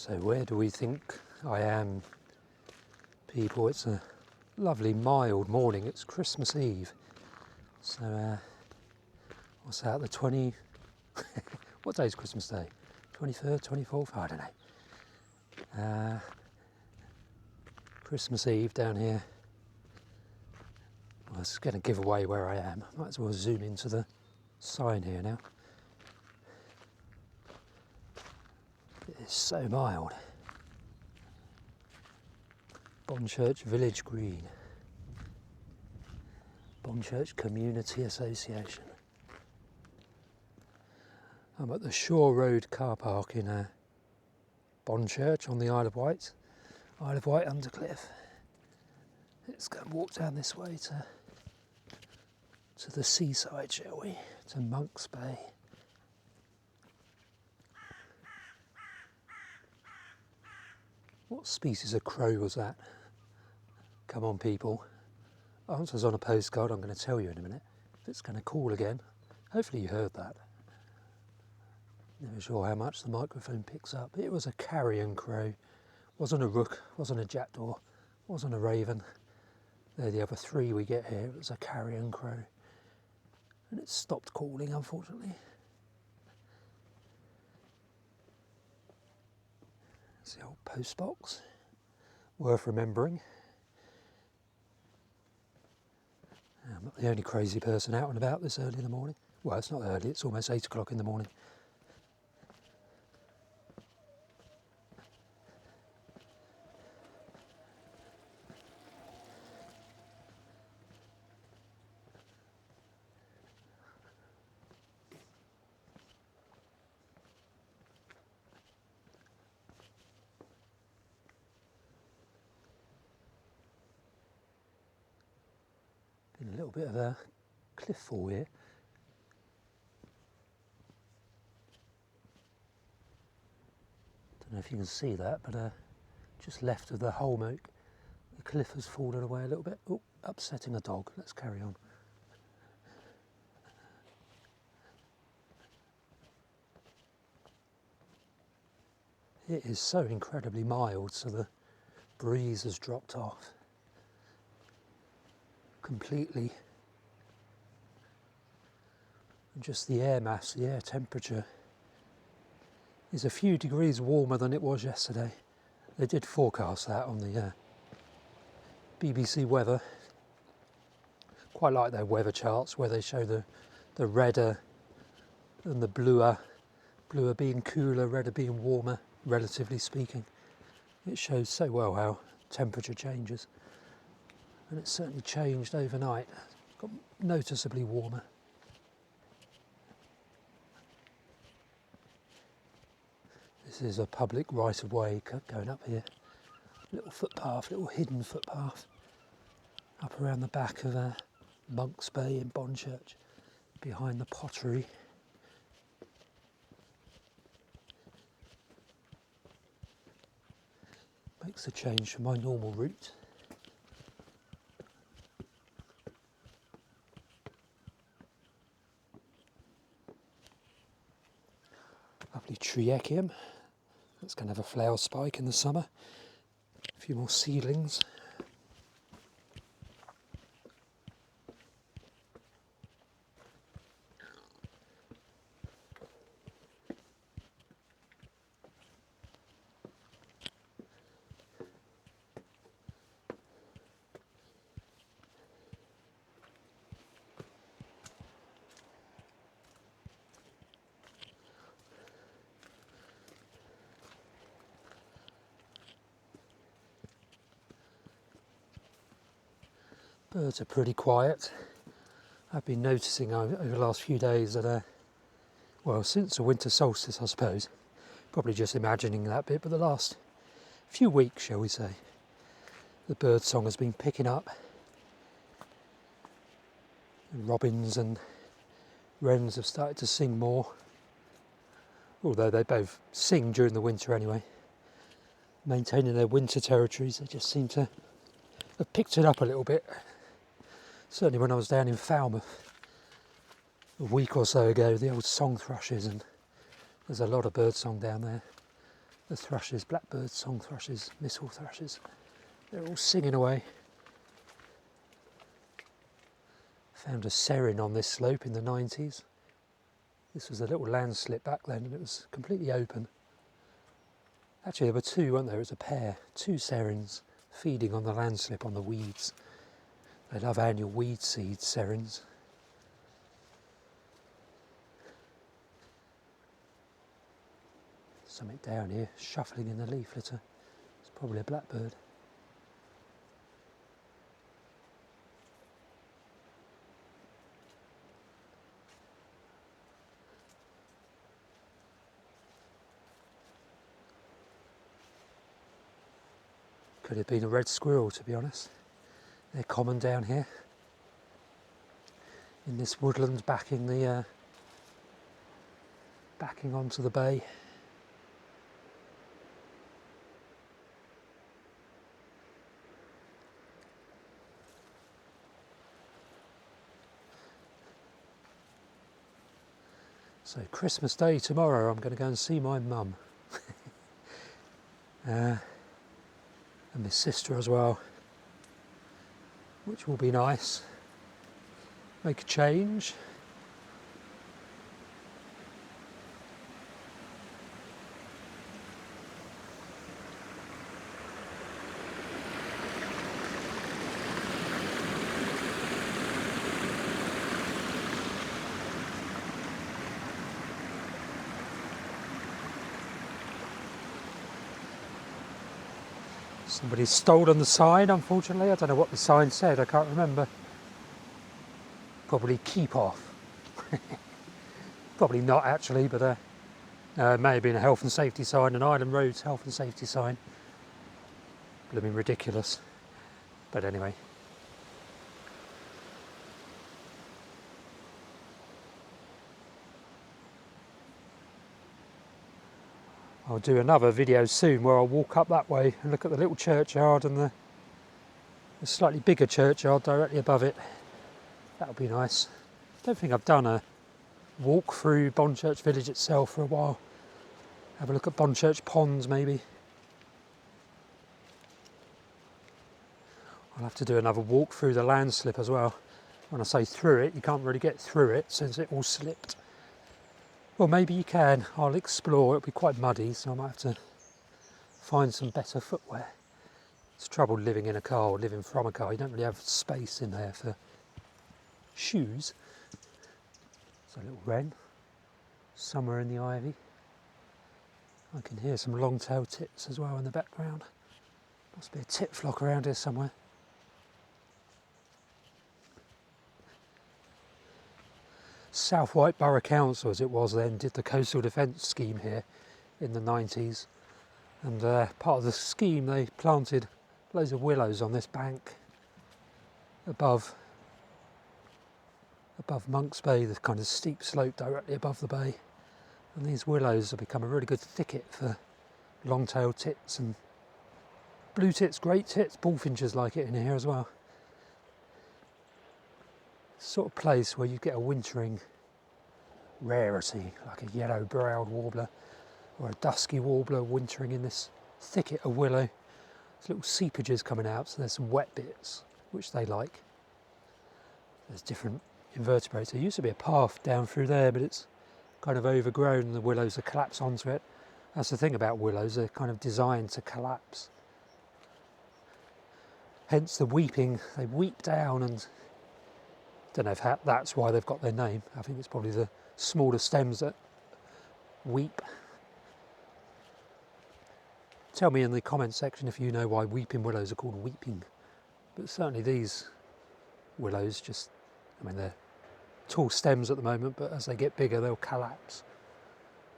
So where do we think I am, people? It's a lovely mild morning. It's Christmas Eve. So what's that, the 20... what day is Christmas Day? 23rd, 24th? I don't know. Christmas Eve down here. Well, it's going to give away where I am. Might as well zoom into the sign here now. It's so mild. Bonchurch Village Green. Bonchurch Community Association. I'm at the Shore Road car park in Bonchurch on the Isle of Wight. Isle of Wight Undercliff. Let's go and walk down this way to the seaside, shall we? To Monk's Bay. What species of crow was that? Come on, people. Answers on a postcard, I'm going to tell you in a minute. If it's going to call again. Hopefully you heard that. Never sure how much the microphone picks up. It was a carrion crow. Wasn't a rook, wasn't a jackdaw, wasn't a raven. They're the other three we get here. It was a carrion crow. And it stopped calling, unfortunately. It's the old post box. Worth remembering. I'm not the only crazy person out and about this early in the morning. Well, it's not early, it's almost 8 o'clock in the morning. Been a little bit of a cliff fall here. Don't know if you can see that, but just left of the Holm Oak, the cliff has fallen away a little bit. Oh, upsetting a dog. Let's carry on. It is so incredibly mild, so the breeze has dropped off completely. And just the air mass, the air temperature is a few degrees warmer than it was yesterday. They did forecast that on the BBC weather. Quite like their weather charts where they show the redder and the bluer being cooler, redder being warmer, relatively speaking. It shows so well how temperature changes. And it's certainly changed overnight. Got noticeably warmer. This is a public right-of-way going up here. Little footpath, little hidden footpath. Up around the back of Monk's Bay in Bonchurch. Behind the pottery. Makes a change from my normal route. Lovely Triachium. That's going to have a flower spike in the summer. A few more seedlings. Birds are pretty quiet. I've been noticing over the last few days that, well, since the winter solstice, I suppose, probably just imagining that bit, but the last few weeks, shall we say, the bird song has been picking up. And robins and wrens have started to sing more, although they both sing during the winter anyway. Maintaining their winter territories, they just seem to have picked it up a little bit. Certainly when I was down in Falmouth week or so ago, the old song thrushes, and there's a lot of birdsong down there. the thrushes, blackbirds, song thrushes, missel thrushes, they're all singing away. Found a serin on this slope in the 90s. This was a little landslip back then and it was completely open. Actually there were two, weren't there? It was a pair, two serins feeding on the landslip on the weeds. They love annual weed seeds, serins. Something down here, shuffling in the leaf litter. It's probably a blackbird. Could have been a red squirrel, to be honest. They're common down here in this woodland backing onto the bay. So Christmas Day tomorrow, I'm going to go and see my mum and my sister as well, which will be nice. Make a change. Somebody's stolen the sign, unfortunately. I don't know what the sign said, I can't remember. Probably keep off. Probably not actually, but it may have been a health and safety sign, an Island Roads health and safety sign. Blooming ridiculous. But anyway. I'll do another video soon where I'll walk up that way and look at the little churchyard and the slightly bigger churchyard directly above it. That'll be nice. Don't think I've done a walk through Bonchurch village itself for a while. Have a look at Bonchurch ponds maybe. I'll have to do another walk through the landslip as well. When I say through it, you can't really get through it since it all slipped. Well, maybe you can. I'll explore. It'll be quite muddy, so I might have to find some better footwear. It's trouble living in a car or living from a car. You don't really have space in there for shoes. There's a little wren somewhere in the ivy. I can hear some long-tailed tits as well in the background. Must be a tit flock around here somewhere. South Wight Borough Council, as it was then, did the coastal defence scheme here in the 90s, and part of the scheme they planted loads of willows on this bank above Monk's Bay, the kind of steep slope directly above the bay, and these willows have become a really good thicket for long-tailed tits and blue tits, great tits. Bullfinches like it in here as well. Sort of place where you get a wintering rarity, like a yellow-browed warbler or a dusky warbler wintering in this thicket of willow. There's little seepages coming out, so there's some wet bits which they like. There's different invertebrates. There used to be a path down through there, but it's kind of overgrown and the willows have collapsed onto it. That's the thing about willows, they're kind of designed to collapse. Hence the weeping, they weep down, and don't know if that's why they've got their name. I think it's probably the smaller stems that weep. Tell me in the comments section if you know why weeping willows are called weeping. But certainly these willows just, I mean, they're tall stems at the moment, but as they get bigger they'll collapse.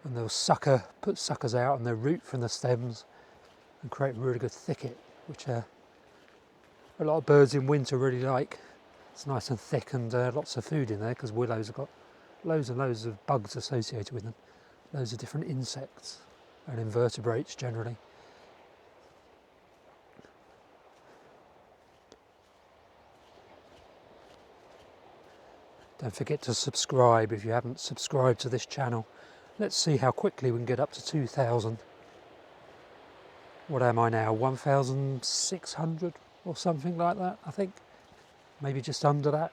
And they'll put suckers out and they'll root from the stems and create a really good thicket, which a lot of birds in winter really like. It's nice and thick and lots of food in there because willows have got loads and loads of bugs associated with them. Loads of different insects and invertebrates generally. Don't forget to subscribe if you haven't subscribed to this channel. Let's see how quickly we can get up to 2,000. what am I now, 1,600 or something like that, I think. Maybe just under that.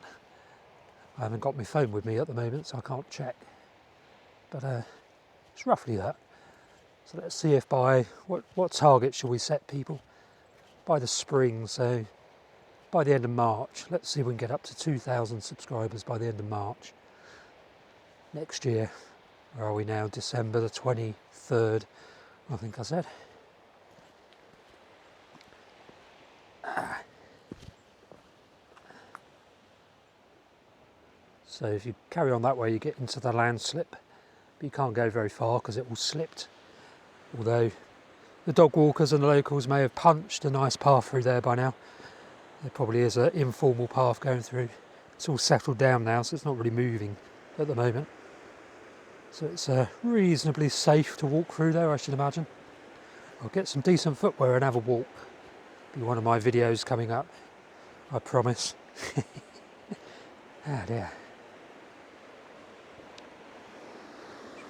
I haven't got my phone with me at the moment, so I can't check. But it's roughly that. So let's see if by, what target shall we set, people? By the spring, so by the end of March. Let's see if we can get up to 2,000 subscribers by the end of March next year. Where are we now? December the 23rd, I think I said. So if you carry on that way, you get into the landslip, but you can't go very far because it all slipped. Although the dog walkers and the locals may have punched a nice path through there by now. There probably is an informal path going through. It's all settled down now, so it's not really moving at the moment. So it's reasonably safe to walk through there, I should imagine. I'll get some decent footwear and have a walk. Be one of my videos coming up, I promise. Ah dear.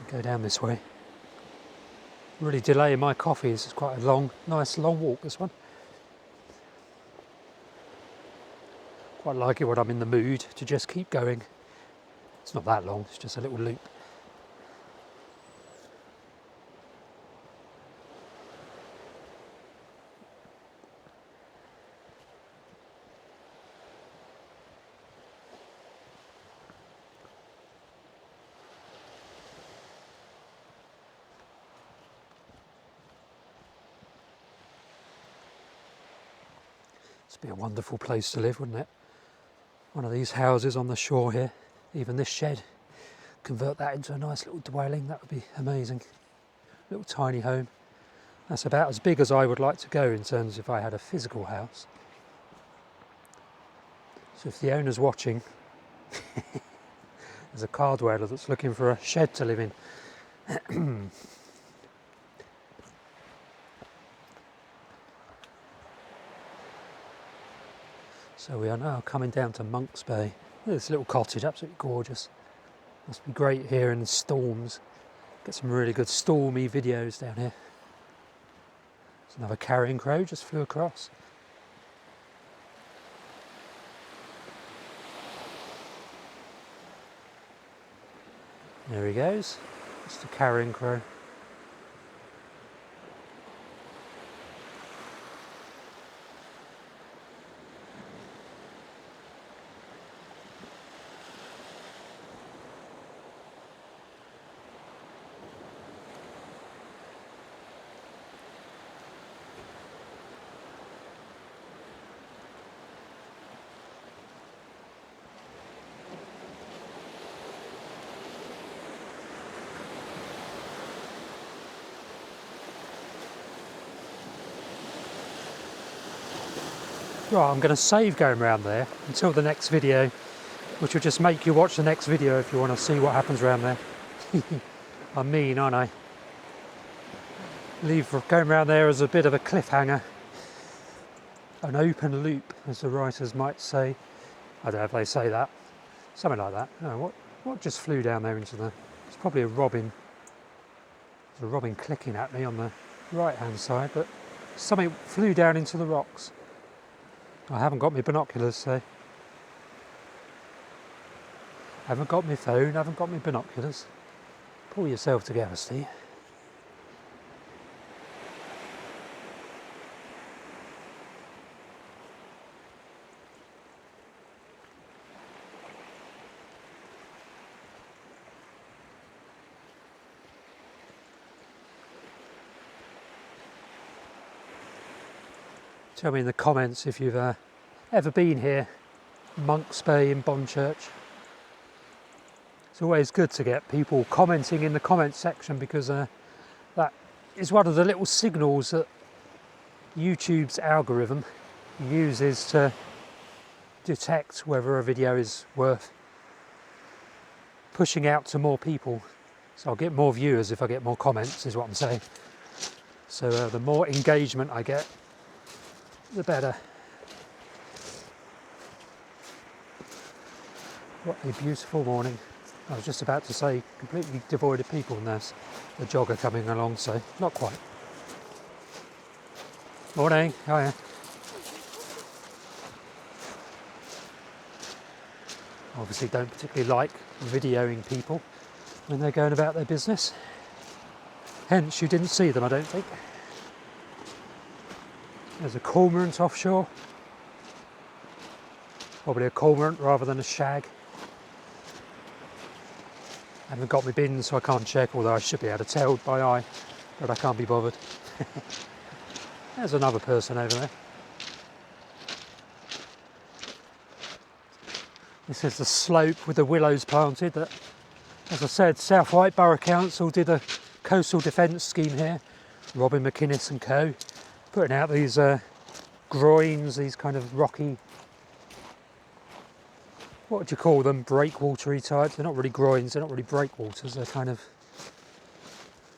Go down this way. Really delaying my coffee. This is quite a long, nice long walk, this one. Quite like it when I'm in the mood to just keep going. It's not that long, it's just a little loop. It'd be a wonderful place to live, wouldn't it? One of these houses on the shore here, even this shed, convert that into a nice little dwelling, that would be amazing. Little tiny home. That's about as big as I would like to go in terms of if I had a physical house. So if the owner's watching, there's a car dweller that's looking for a shed to live in. So we are now coming down to Monk's Bay. This little cottage, absolutely gorgeous. Must be great here in the storms. Get some really good stormy videos down here. There's another carrion crow just flew across. There he goes. It's the carrion crow. Right, I'm going to save going around there until the next video, which will just make you watch the next video if you want to see what happens around there. I'm mean, aren't I? Leave going around there as a bit of a cliffhanger. An open loop, as the writers might say. I don't know if they say that. Something like that. Oh, what just flew down there into the... It's probably a robin. There's a robin clicking at me on the right-hand side, but something flew down into the rocks. I haven't got my binoculars, so... Haven't got my phone, haven't got my binoculars. Pull yourself together, Steve. Tell me in the comments if you've ever been here, Monk's Bay in Bonchurch. It's always good to get people commenting in the comments section because that is one of the little signals that YouTube's algorithm uses to detect whether a video is worth pushing out to more people. So I'll get more viewers if I get more comments, is what I'm saying. So the more engagement I get, the better. What a beautiful morning. I was just about to say completely devoid of people, and there's a jogger coming along, so not quite. Morning. Hiya. Obviously don't particularly like videoing people when they're going about their business. Hence you didn't see them, I don't think. There's a cormorant offshore. Probably a cormorant rather than a shag. I haven't got my bin so I can't check, although I should be able to tell by eye, but I can't be bothered. There's another person over there. This is the slope with the willows planted that, as I said, South Wight Borough Council did a coastal defence scheme here. Robin McInnes and co. Putting out these groins, these kind of rocky, what would you call them, breakwatery types. They're not really groins, they're not really breakwaters, they're kind of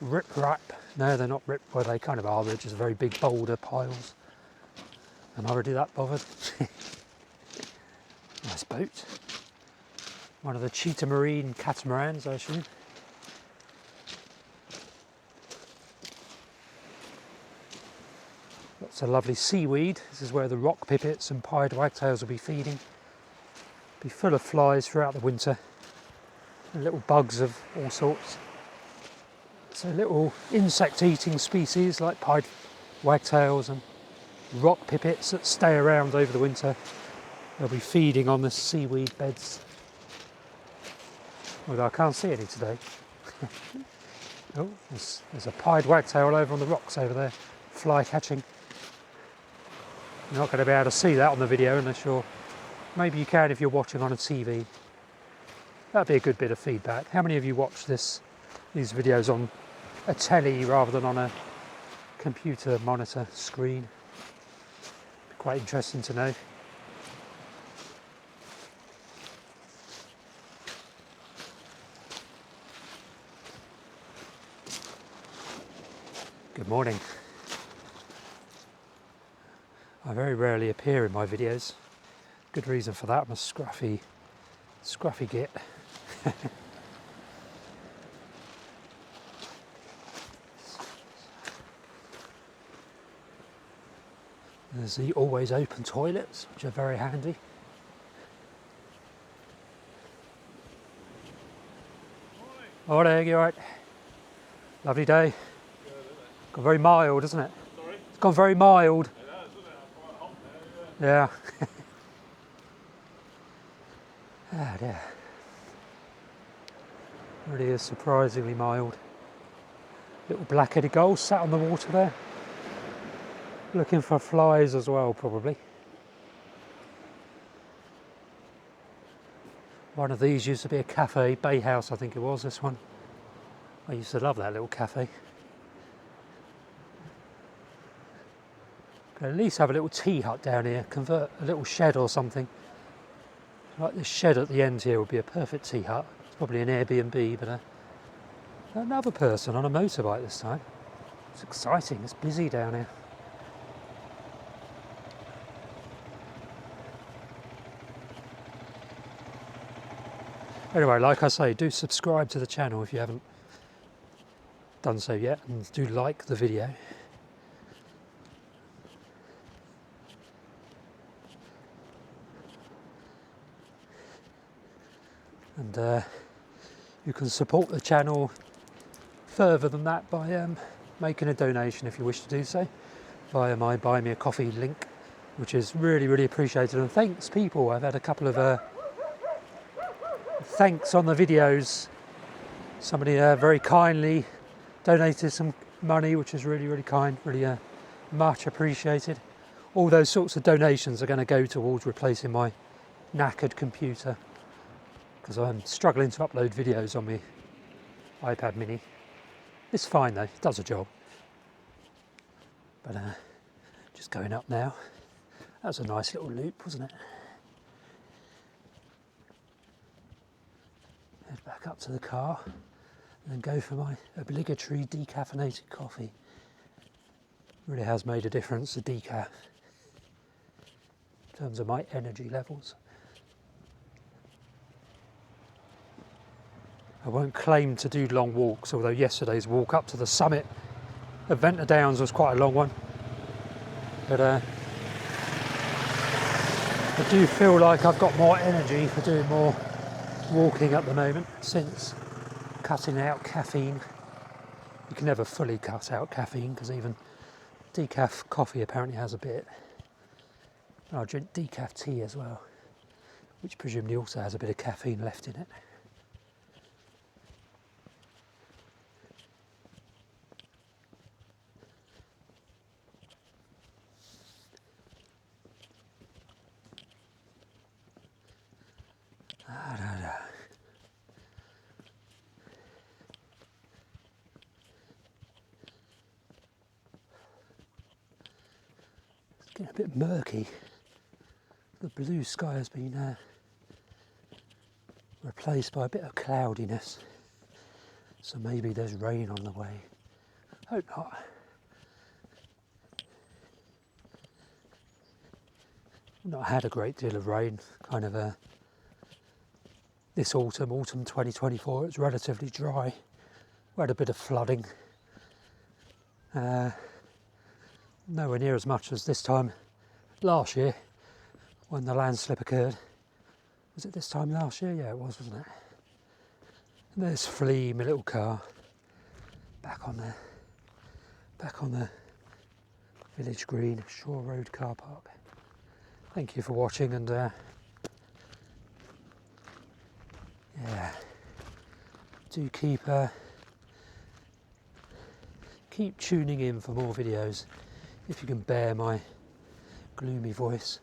rip-rap. No, they're not rip, well they kind of are, they're just very big boulder piles. Am I already that bothered? Nice boat. One of the cheetah marine catamarans, I assume. Lots of lovely seaweed. This is where the rock pipits and pied wagtails will be feeding. Be full of flies throughout the winter. And little bugs of all sorts. So little insect-eating species like pied wagtails and rock pipits that stay around over the winter. They'll be feeding on the seaweed beds. Although I can't see any today. Oh, there's a pied wagtail over on the rocks over there, fly catching. You're not going to be able to see that on the video unless you're, maybe you can if you're watching on a TV. That'd be a good bit of feedback. How many of you watch these videos on a telly rather than on a computer monitor screen? Be quite interesting to know. Good morning. I very rarely appear in my videos. Good reason for that, I'm a scruffy git. There's the always open toilets, which are very handy. Morning, you alright? Lovely day. Gone very mild, isn't it? Sorry? It's gone very mild. It has, isn't it? Quite hot there, yeah. Ah dear. Really is surprisingly mild. Little black-headed gull sat on the water there. Looking for flies as well, probably. One of these used to be a cafe, Bay House I think it was, this one. I used to love that little cafe. At least have a little tea hut down here, convert a little shed or something. Like this shed at the end here would be a perfect tea hut. It's probably an Airbnb, but another person on a motorbike this time. It's exciting, it's busy down here. Anyway, like I say, do subscribe to the channel if you haven't done so yet, and do like the video. And you can support the channel further than that by making a donation if you wish to do so via my Buy Me a Coffee link, which is really, really appreciated. And thanks, people. I've had a couple of thanks on the videos. Somebody very kindly donated some money, which is really, really kind, really much appreciated. All those sorts of donations are going to go towards replacing my knackered computer, because I'm struggling to upload videos on my iPad mini. It's fine though, it does a job. But just going up now. That was a nice little loop, wasn't it? Head back up to the car and then go for my obligatory decaffeinated coffee. Really has made a difference, the decaf, in terms of my energy levels. I won't claim to do long walks, although yesterday's walk up to the summit of Ventnor Downs was quite a long one. But I do feel like I've got more energy for doing more walking at the moment since cutting out caffeine. You can never fully cut out caffeine because even decaf coffee apparently has a bit. I drink decaf tea as well, which presumably also has a bit of caffeine left in it. It's getting a bit murky. The blue sky has been replaced by a bit of cloudiness, so maybe there's rain on the way. Hope not. I've not had a great deal of rain, kind of this autumn 2024, it's relatively dry. We had a bit of flooding. Nowhere near as much as this time last year when the landslip occurred. Was it this time last year? Yeah, it was, wasn't it? And there's Flea, my little car, back on the village green, Shore Road car park. Thank you for watching, and yeah, do keep tuning in for more videos if you can bear my gloomy voice.